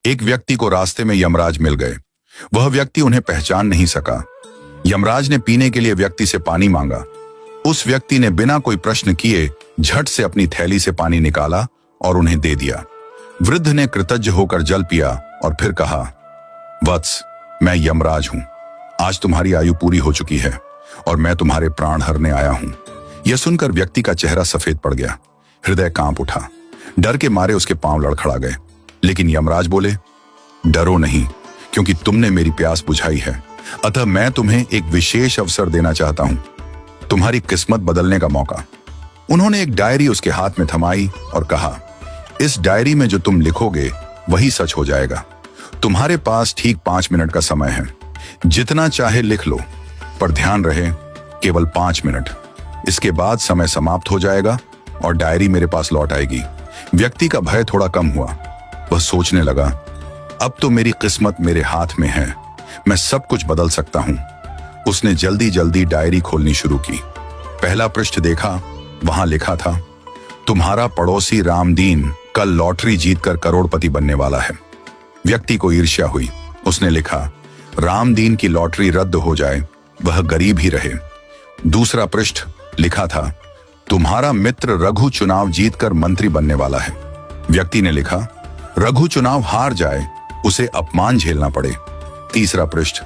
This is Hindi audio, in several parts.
एक व्यक्ति को रास्ते में यमराज मिल गए। वह व्यक्ति उन्हें पहचान नहीं सका। यमराज ने पीने के लिए व्यक्ति से पानी मांगा। उस व्यक्ति ने बिना कोई प्रश्न किए झट से अपनी थैली से पानी निकाला और उन्हें दे दिया। वृद्ध ने कृतज्ञ होकर जल पिया और फिर कहा, वत्स, मैं यमराज हूं। आज तुम्हारी आयु पूरी हो चुकी है और मैं तुम्हारे प्राण हरने आया हूं। यह सुनकर व्यक्ति का चेहरा सफेद पड़ गया। हृदय कांप उठा। डर के मारे उसके पांव लड़खड़ा गए। लेकिन यमराज बोले, डरो नहीं, क्योंकि तुमने मेरी प्यास बुझाई है। अतः मैं तुम्हें एक विशेष अवसर देना चाहता हूं, तुम्हारी किस्मत बदलने का मौका। उन्होंने एक डायरी उसके हाथ में थमाई और कहा, इस डायरी में जो तुम लिखोगे वही सच हो जाएगा। तुम्हारे पास ठीक 5 मिनट का समय है। जितना चाहे लिख लो, पर ध्यान रहे केवल 5 मिनट। इसके बाद समय समाप्त हो जाएगा और डायरी मेरे पास लौट आएगी। व्यक्ति का भय थोड़ा कम हुआ। वह सोचने लगा, अब तो मेरी किस्मत मेरे हाथ में है, मैं सब कुछ बदल सकता हूं। उसने जल्दी जल्दी डायरी खोलनी शुरू की। पहला पृष्ठ देखा। वहां लिखा था, तुम्हारा पड़ोसी रामदीन कल लॉटरी जीतकर करोड़पति बनने वाला है। व्यक्ति को ईर्ष्या हुई। उसने लिखा, रामदीन की लॉटरी रद्द हो जाए, वह गरीब ही रहे। दूसरा पृष्ठ लिखा था, तुम्हारा मित्र रघु चुनाव जीतकर मंत्री बनने वाला है। व्यक्ति ने लिखा, रघु चुनाव हार जाए, उसे अपमान झेलना पड़े। तीसरा पृष्ठ,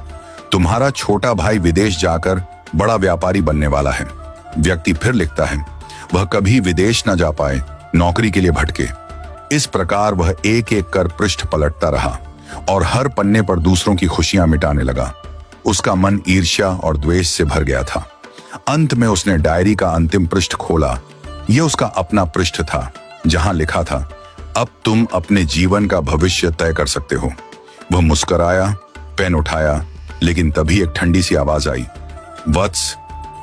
तुम्हारा छोटा भाई विदेश जाकर बड़ा व्यापारी बनने वाला है। व्यक्ति फिर लिखता है, वह कभी विदेश न जा पाए, नौकरी के लिए भटके। इस प्रकार वह एक एक कर पृष्ठ पलटता रहा और हर पन्ने पर दूसरों की खुशियां मिटाने लगा। उसका मन ईर्ष्या और द्वेष से भर गया था। अंत में उसने डायरी का अंतिम पृष्ठ खोला। यह उसका अपना पृष्ठ था, जहां लिखा था, अब तुम अपने जीवन का भविष्य तय कर सकते हो। वह मुस्कुराया, पेन उठाया, लेकिन तभी एक ठंडी सी आवाज आई, वत्स,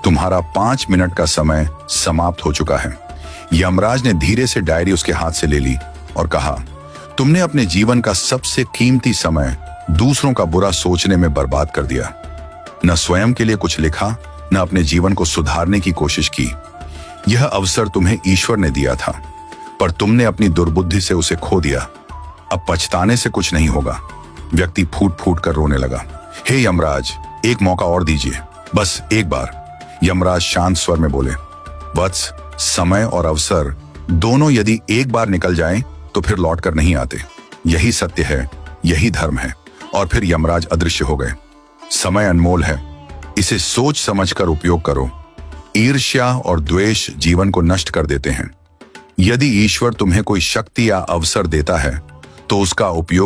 तुम्हारा 5 मिनट का समय समाप्त हो चुका है। यमराज ने धीरे से डायरी उसके हाथ से ले ली और कहा, तुमने अपने जीवन का सबसे कीमती समय दूसरों का बुरा सोचने में बर्बाद कर दिया। न स्वयं के लिए कुछ लिखा, न अपने जीवन को सुधारने की कोशिश की। यह अवसर तुम्हें ईश्वर ने दिया था, पर तुमने अपनी दुर्बुद्धि से उसे खो दिया। अब पछताने से कुछ नहीं होगा। व्यक्ति फूट फूट कर रोने लगा। हे यमराज, एक मौका और दीजिए, बस एक बार। यमराज शांत स्वर में बोले, वत्स, समय और अवसर दोनों यदि एक बार निकल जाएं तो फिर लौट कर नहीं आते। यही सत्य है, यही धर्म है। और फिर यमराज अदृश्य हो गए। समय अनमोल है, इसे सोच समझकर उपयोग करो। ईर्ष्या और द्वेष जीवन को नष्ट कर देते हैं। यदि ईश्वर तुम्हें कोई शक्ति या अवसर देता है तो उसका उपयोग